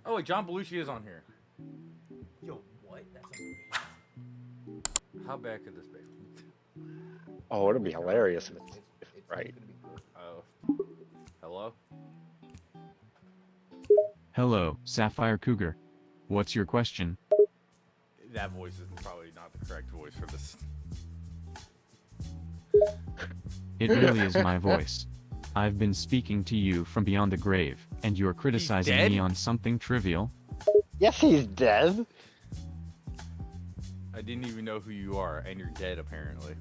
Oh wait, John Belushi is on here. Yo, what? That's amazing. How bad could this be? Oh, it'd be hilarious if It's right. gonna be good. Oh, hello. Hello, Sapphire Cougar. What's your question? That voice is probably not the correct voice for this. It really is my voice. I've been speaking to you from beyond the grave, and you're criticizing dead? me on something trivial? Yes, he's dead. I didn't even know who you are, and you're dead apparently.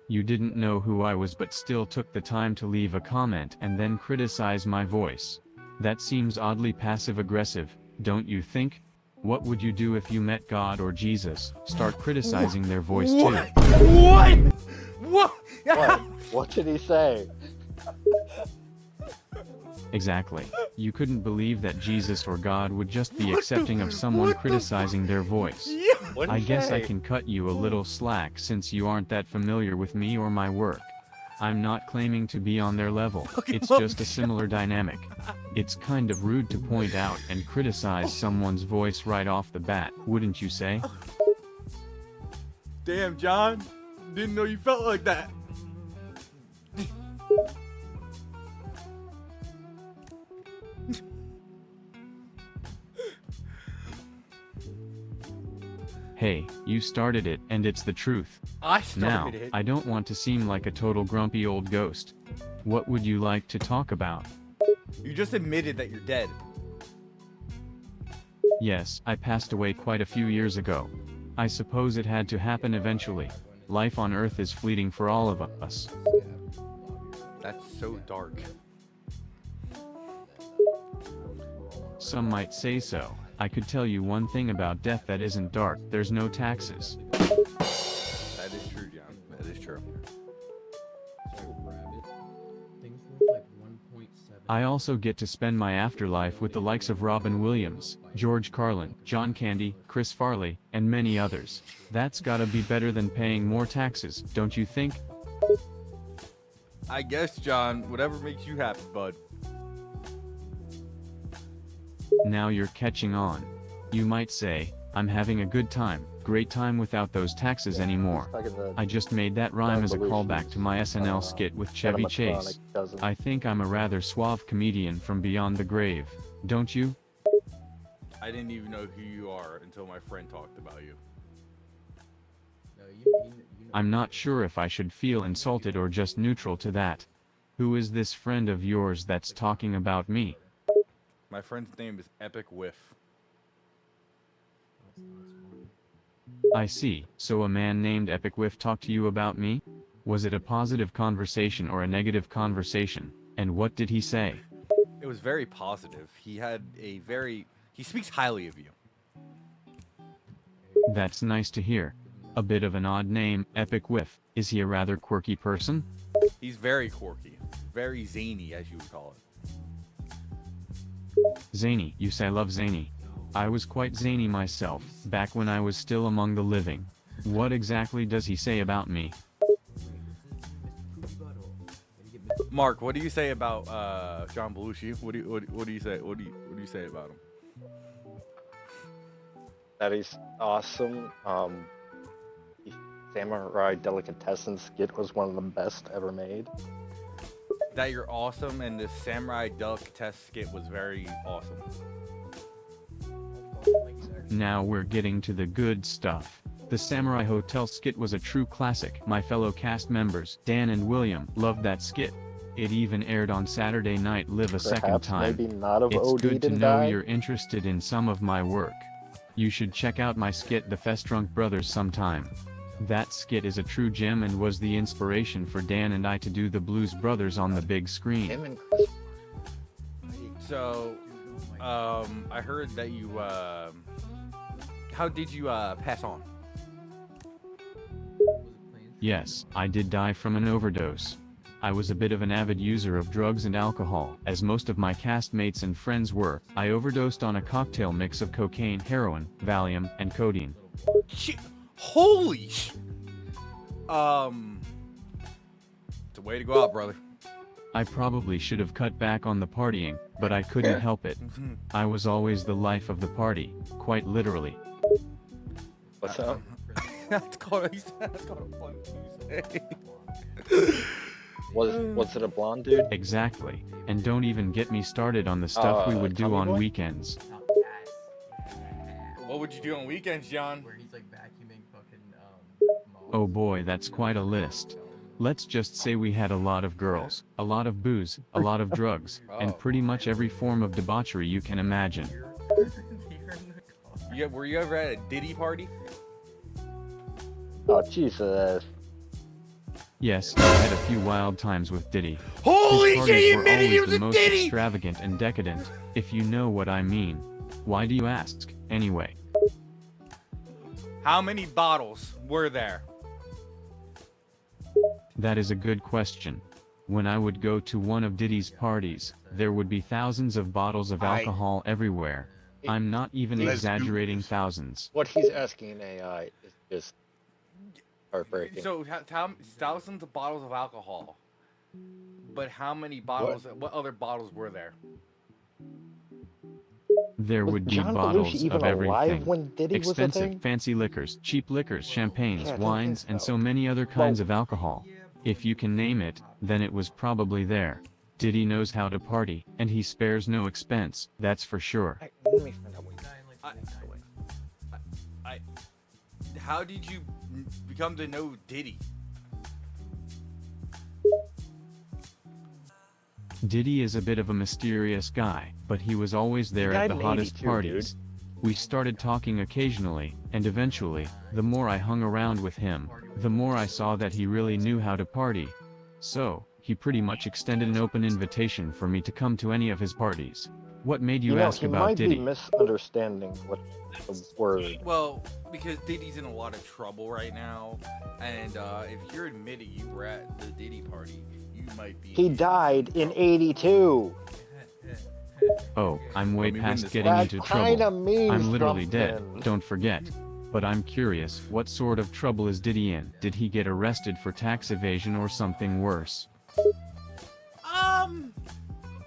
You didn't know who I was but still took the time to leave a comment and then criticize my voice. That seems oddly passive-aggressive, don't you think? What would you do if you met God or Jesus? Start criticizing their voice too. What? What? What? What did he say? Exactly. You couldn't believe that Jesus or God would just be accepting of someone criticizing their voice. What'd I he guess I say? can cut you a little slack since you aren't that familiar with me or my work. I'm not claiming to be on their level, it's just a similar dynamic. It's kind of rude to point out and criticize someone's voice right off the bat, wouldn't you say? Damn, John. Didn't know you felt like that. Hey, you started it, and it's the truth. I started Now, it. I don't want to seem like a total grumpy old ghost. What would you like to talk about? You just admitted that you're dead. Yes, I passed away quite a few years ago. I suppose it had to happen eventually. Life on Earth is fleeting for all of us. That's so dark. Some might say so. I could tell you one thing about death that isn't dark: there's no taxes. That is true, John. That is true. Things worth like 1.7. I also get to spend my afterlife with the likes of Robin Williams, George Carlin, John Candy, Chris Farley, and many others. That's gotta be better than paying more taxes, don't you think? I guess, John, whatever makes you happy, bud. Now you're catching on. You might say, I'm having a good time, great time without those taxes anymore. Fucking the I just made that rhyme as a callback to my SNL skit with Chevy animatronic Chase. cousin. I think I'm a rather suave comedian from beyond the grave, don't you? I didn't even know who you are until my friend talked about you. No, you know. I'm not sure if I should feel insulted or just neutral to that. Who is this friend of yours that's talking about me? My friend's name is Epic Whiff. I see, so a man named Epic Whiff talked to you about me? Was it a positive conversation or a negative conversation? And what did he say? It was very positive. He speaks highly of you. That's nice to hear. A bit of an odd name, Epic Whiff. Is he a rather quirky person? He's very quirky. Very zany, as you would call it. Zany, you say I love zany. I was quite zany myself, back when I was still among the living. What exactly does he say about me? Mark, what do you say about John Belushi? What do you say? What do you say about him? That he's awesome. Samurai Delicatessen skit was one of the best ever made. That you're awesome, and this Samurai Delicatessen skit was very awesome. Now we're getting to the good stuff. The Samurai Hotel skit was a true classic. My fellow cast members, Dan and William, loved that skit. It even aired on Saturday Night Live a second Perhaps time. maybe not have It's OD'd good to and know died. you're interested in some of my work. You should check out my skit The Festrunk Brothers sometime. That skit is a true gem and was the inspiration for Dan and I to do the Blues Brothers on the big screen. Him and Chris. So, I heard that you, how did you, pass on? Yes, I did die from an overdose. I was a bit of an avid user of drugs and alcohol, as most of my castmates and friends were. I overdosed on a cocktail mix of cocaine, heroin, Valium, and codeine. Holy sh! It's a way to go out, brother. I probably should have cut back on the partying, but I couldn't help it. I was always the life of the party, quite literally. What's up? That's called a fun Tuesday. Was it a blonde dude? Exactly. And don't even get me started on the stuff we would do Tommy on Boy? weekends. What would you do on weekends, John? Where he's like vacuuming fucking malls. Oh boy, that's quite a list. Let's just say we had a lot of girls, a lot of booze, a lot of drugs, and pretty much every form of debauchery you can imagine. You're in the car. Yeah, were you ever at a Diddy party? Oh Jesus! Yes, I had a few wild times with Diddy. Holy His shit, parties you were admitted he always was the a most Diddy! extravagant and decadent, if you know what I mean. Why do you ask, anyway? How many bottles were there? That is a good question. When I would go to one of Diddy's parties, there would be thousands of bottles of alcohol everywhere. I'm not even Let's exaggerating, thousands. What he's asking in AI is just heartbreaking. So, thousands of bottles of alcohol. But how many bottles, what other bottles were there? There Was would be John bottles Belushi even of alive everything. when Diddy was a Expensive, thing? fancy liquors, cheap liquors, champagnes, Yeah, I don't wines, think and so. so many other kinds of alcohol. If you can name it, then it was probably there. Diddy knows how to party, and he spares no expense, that's for sure. Let me find out what How did you become to know Diddy? Diddy is a bit of a mysterious guy, but he was always there died at the in hottest 82, parties. We started talking occasionally, and eventually, the more I hung around with him, the more I saw that he really knew how to party. So, he pretty much extended an open invitation for me to come to any of his parties. What made you ask he about might Diddy? be misunderstanding what the word. Well, because Diddy's in a lot of trouble right now, and if you're admitting you were at the Diddy party, you might be. He died in '82. Oh, I'm way Let me win past this getting That into kinda trouble. means I'm literally dead, something. don't forget. But I'm curious, what sort of trouble is Diddy in? Did he get arrested for tax evasion or something worse?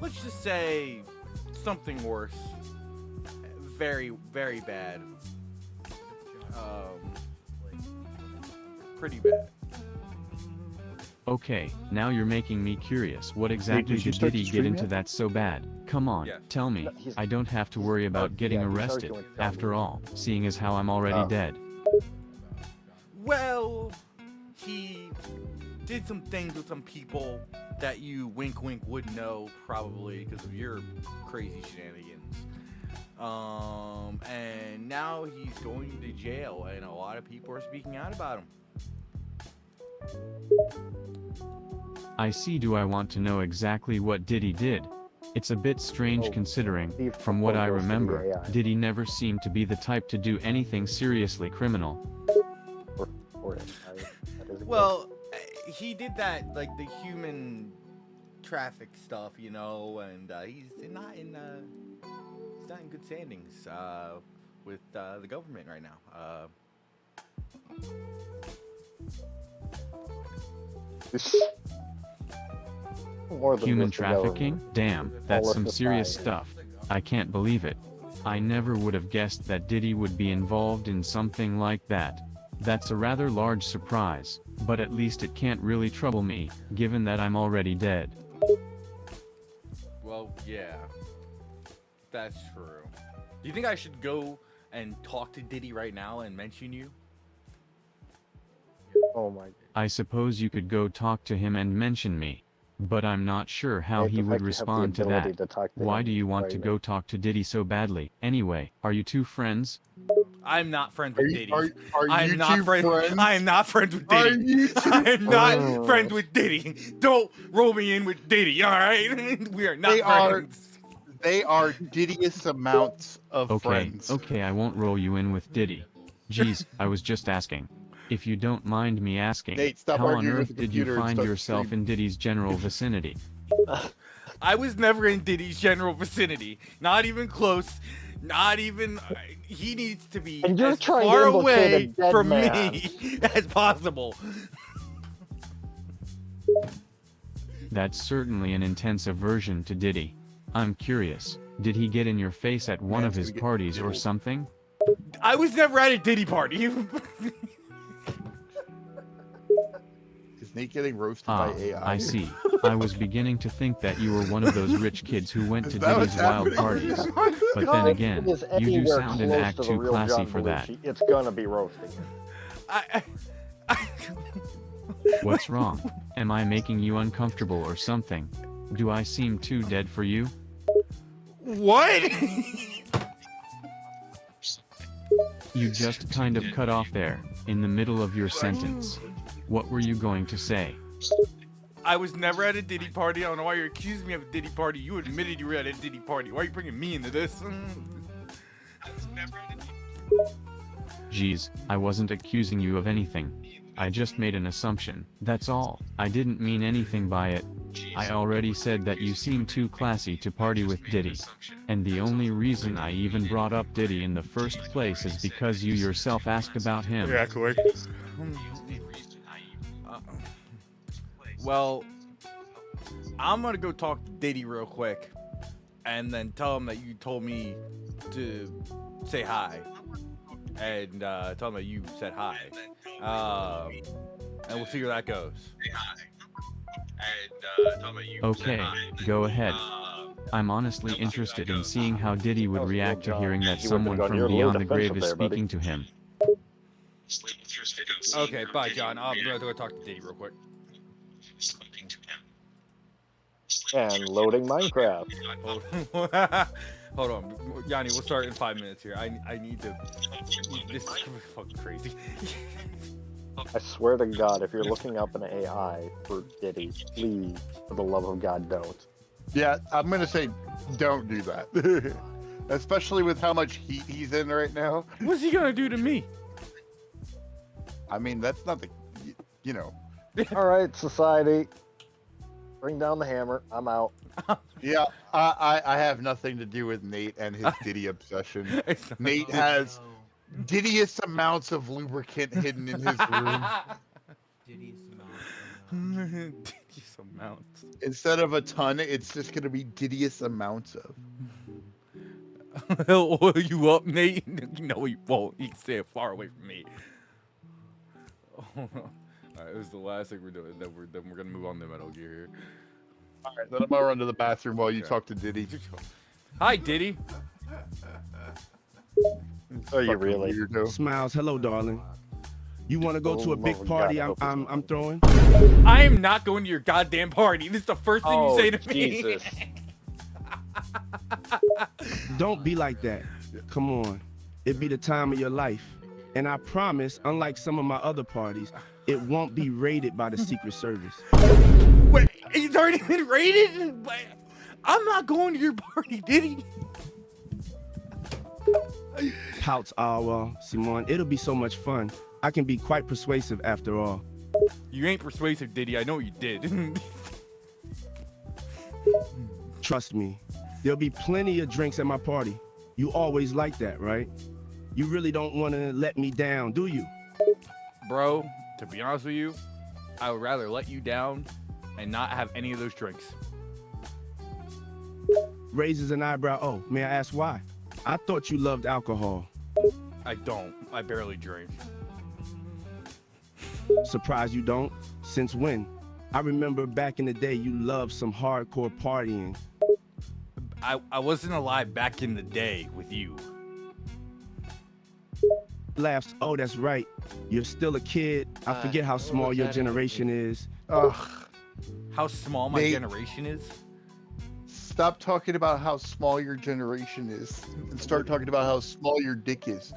Let's just say something worse. Very, very bad. Pretty bad. Okay, now you're making me curious. What exactly did you did start Diddy to get stream into yet? that's so bad? Come on, Yeah. tell me. No, he's- I don't have to worry about getting yeah, he started arrested, doing after comedy. all, seeing as how I'm already Oh. dead. Well, he did some things with some people that you wink wink would know probably because of your crazy shenanigans. And now he's going to jail, and a lot of people are speaking out about him. I see. Do I want to know exactly what Diddy did? It's a bit strange Oh, considering, Steve from what I goes to the remember, AI. Diddy never seemed to be the type to do anything seriously criminal. Or AI. That is a Well, he did that like the human traffic stuff, you know, and he's not in good standings with the government right now. good- More than Human just the government. trafficking? Damn, that's of some the serious time. stuff. I can't believe it. I never would have guessed that Diddy would be involved in something like that. That's a rather large surprise, but at least it can't really trouble me, given that I'm already dead. Well, yeah, that's true. Do you think I should go and talk to Diddy right now and mention you? Oh my. I suppose you could go talk to him and mention me. But I'm not sure how Hey, he the would fact you have the respond to ability that. to talk to Why him do you want right to now. go talk to Diddy so badly? Anyway, are you two friends? I'm not friends Are with you, Diddy. are, are I'm you not two friends. friends? I am not friends with Are Diddy. you two I'm not friends? friends with Diddy. Don't roll me in with Diddy. All right, we are not They are- friends. They are Diddyest amounts of Okay, friends. okay, I won't roll you in with Diddy. Geez, I was just asking. If you don't mind me asking, Nate, stop how on arguing with earth the did you computer and find start yourself streaming. in Diddy's general vicinity? I was never in Diddy's general vicinity. Not even close. Not even. He needs to be And you're as trying to far implicate a away dead from man. me as possible. That's certainly an intense aversion to Diddy. I'm curious, did he get in your face at one of Man's his gonna get parties or killed. something? I was never at a Diddy party. Is Nate getting roasted Ah, by AI? I see. I was beginning to think that you were one of those rich kids who went Is to that what's Diddy's wild happening? parties. Oh But God. then If again, it is you do anywhere sound and close act to the too real classy John for that. Belushi, it's gonna be roasting him. I What's wrong? Am I making you uncomfortable or something? Do I seem too dead for you? what? You just kind of cut off there, in the middle of your sentence. What were you going to say? I was never at a Diddy party. I don't know why you're accusing me of a Diddy party. You admitted you were at a Diddy party. Why are you bringing me into this? Geez, I wasn't accusing you of anything. I just made an assumption, that's all. I didn't mean anything by it. I already said that you seem too classy to party with Diddy. And the only reason I even brought up Diddy in the first place is because you yourself asked about him. Exactly. Well, I'm gonna go talk to Diddy real quick, and then tell him that you told me to say hi, and tell him that you said hi, and we'll see where that goes. Okay, go ahead. I'm honestly interested in seeing how Diddy would How's it react to going, hearing John? that You someone would've gone from your beyond low the grave defensive is there, buddy. speaking to him. Okay, bye, John. I'm gonna go talk to Diddy real quick. And loading Minecraft. Hold on, Yanni. We'll start in 5 minutes here. I need to. This is fucking crazy. I swear to God, if you're looking up an AI for Diddy, please, for the love of God, don't. Yeah, I'm gonna say don't do that. Especially with how much heat he's in right now. What's he gonna do to me? I mean, that's not the, you know. All right, society, bring down the hammer. I'm out. Yeah, I have nothing to do with Nate and his Diddy obsession. It's not- Nate Oh, has no. Diddyest amounts of lubricant hidden in his room. Diddy's mouth. Diddy's amounts. Instead of a ton, it's just gonna be Diddyest amounts of. He'll oil you up, Nate. No, he won't. He can stay far away from me. All right, this is the last thing we're doing. Then we're gonna move on to Metal Gear here. All right, then I'm gonna run to the bathroom while you Okay. talk to Diddy. Hi, Diddy. Are you Fucking really? weirdo. Smiles, hello, darling. You want to go to a big Oh, party? God, I hope I'm throwing. I am not going to your goddamn party. This is the first thing you say to me. Jesus. Don't be like that. Come on, it be the time of your life, and I promise, unlike some of my other parties, it won't be raided by the Secret Service. Wait, he's already been raided? But I'm not going to your party, Diddy. Pouts, well, Simon, it'll be so much fun. I can be quite persuasive after all. You ain't persuasive, Diddy. I know what you did. Trust me, there'll be plenty of drinks at my party. You always like that, right? You really don't want to let me down, do you? Bro, to be honest with you, I would rather let you down and not have any of those drinks. Raises an eyebrow. Oh, may I ask why? I thought you loved alcohol. I don't. I barely drink. Surprised you don't? Since when? I remember back in the day you loved some hardcore partying. I wasn't alive back in the day with you. Laughs, oh, that's right. You're still a kid. I forget how small your generation is. Ugh. How small my Nate. generation is? Stop talking about how small your generation is and start talking about how small your dick is.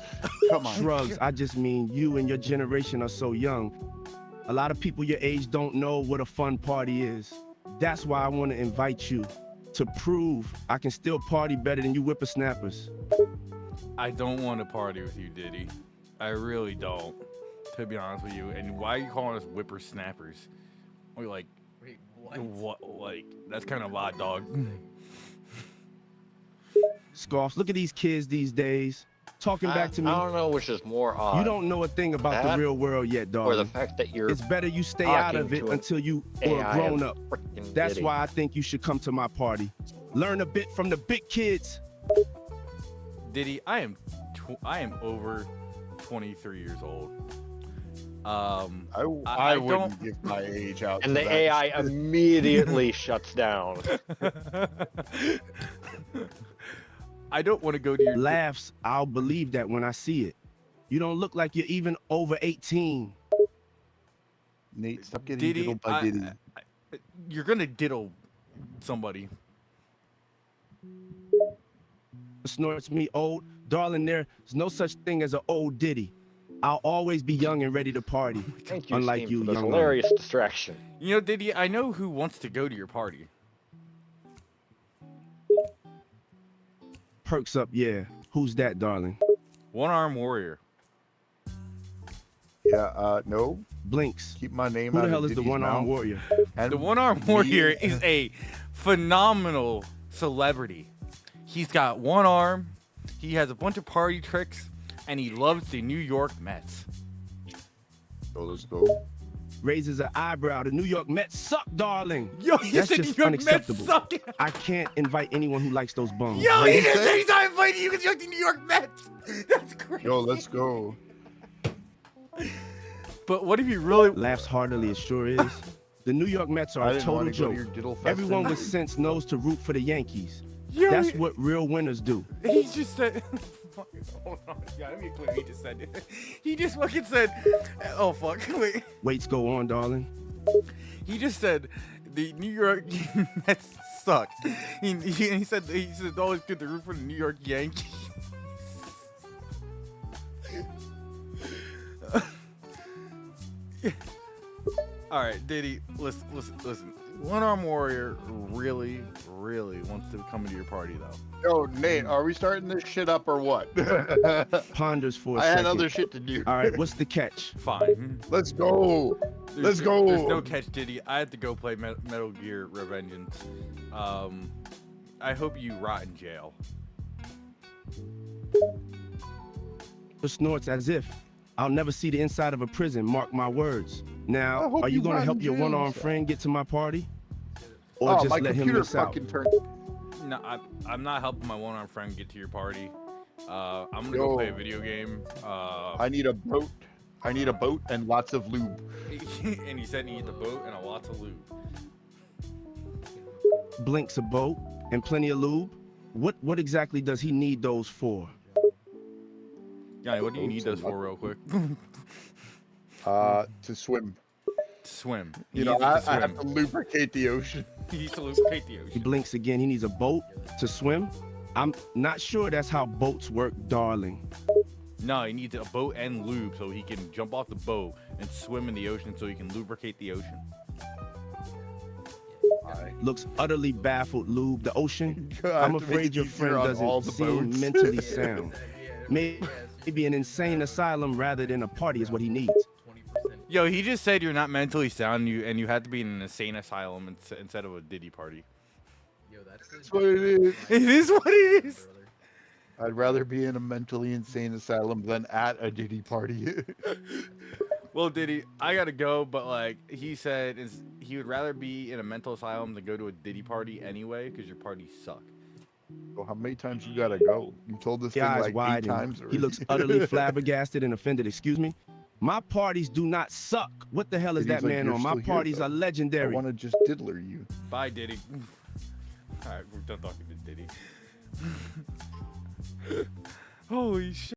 Come on. Shrugs, I just mean you and your generation are so young. A lot of people your age don't know what a fun party is. That's why I want to invite you, to prove I can still party better than you whippersnappers. I don't want to party with you, Diddy. I really don't, to be honest with you. And why are you calling us whippersnappers? We're like, Wait, what? what? Like, that's kind of odd, dog. Scoffs, look at these kids these days. talking back to me. I don't know which is more odd. You don't know a thing about That the real world yet, or the darling. fact that you're It's better you stay out talking of it to an until you are AI grown and up. frickin' That's Diddy. why I think you should come to my party. Learn a bit from the big kids. Diddy, I am over 23 years old. I wouldn't don't- give my age out. And to the that AI shit. immediately shuts down. I don't want to go to your Laughs, I'll believe that when I see it. You don't look like you're even over 18. Nate, stop getting Diddy. diddled by Diddy. You're gonna diddle somebody. Snorts me old. Darling, there's no such thing as an old Diddy. I'll always be young and ready to party. Thank you, Unlike Steam, you, for this young hilarious distraction. You know, Diddy, I know who wants to go to your party. Perks up, yeah. Who's that, darling? One Arm Warrior. Yeah, no. Blinks. Keep my name Who out the of hell is the Diddy's one-armed mouth. warrior? And The One Arm Warrior is a phenomenal celebrity. He's got one arm, he has a bunch of party tricks, and he loves the New York Mets. So let's go. Raises an eyebrow. The New York Mets suck, darling. Yo, he That's said New just York Mets unacceptable. suck. I can't invite anyone who likes those bums. Yo, What'd he he just say? said he's not inviting you because you like the New York Mets. That's crazy. Yo, let's go. But what if you really... Laughs heartily, it sure is. The New York Mets I are a didn't total want to go to joke. your diddle fest. Everyone with sense knows to root for the Yankees. Yo, That's what real winners do. he just said... Hold on. Yeah, let me clear what he just said. He just fucking said... Oh, fuck. Wait. Waits go on, darling. He just said the New York Mets suck. He said it's always good to root for the New York Yankees. All right, Diddy, listen. One Arm Warrior really wants to come into your party, though. Yo, Nate, are we starting this shit up or what? Ponders for a I second. had other shit to do. All right, what's the catch? Fine. Let's go. Let's go. There's no catch, Diddy. I had to go play Metal Gear Revengeance. I hope you rot in jail. Snorts as if I'll never see the inside of a prison, mark my words. I Now, hope are you you gonna rot help in your jail, one-armed sir. friend get to my party? Or Oh, just my let him computer miss out? fucking turned. No, I'm not helping my one-armed friend get to your party. I'm gonna Yo. go play a video game. I need a boat. I need a boat and lots of lube. And he said he needs a boat and a lots of lube. Blinks a boat and plenty of lube. What exactly does he need those for? Johnny, what do you Boats need those and for, real quick? To swim. Swim. He You know, needs it I to have to swim. lubricate the ocean. He needs to lubricate the He ocean. blinks again. He needs a boat to swim. I'm not sure that's how boats work, darling. No, he needs a boat and lube so he can jump off the boat and swim in the ocean so he can lubricate the ocean. Looks utterly baffled, lube. The ocean. I have I'm to make afraid it your easier friend on all doesn't the seem boats. mentally sound. Maybe an insane asylum rather than a party is what he needs. 20%. Yo, he just said you're not mentally sound and you had to be in an insane asylum instead of a Diddy party. Yo, that's That's what it is. It is what it is. I'd rather be in a mentally insane asylum than at a Diddy party. Well, Diddy, I gotta go, but like he said, he would rather be in a mental asylum than go to a Diddy party anyway, because your parties suck. Well, how many times you gotta go? You told this The thing eyes like 8 wide times and already. he looks utterly flabbergasted and offended. Excuse me? My parties do not suck. What the hell is And he's that like, man "You're on? My still here, parties though. are I legendary. want to just diddler you. Bye, Diddy. All right, we're done talking to Diddy. Holy shit.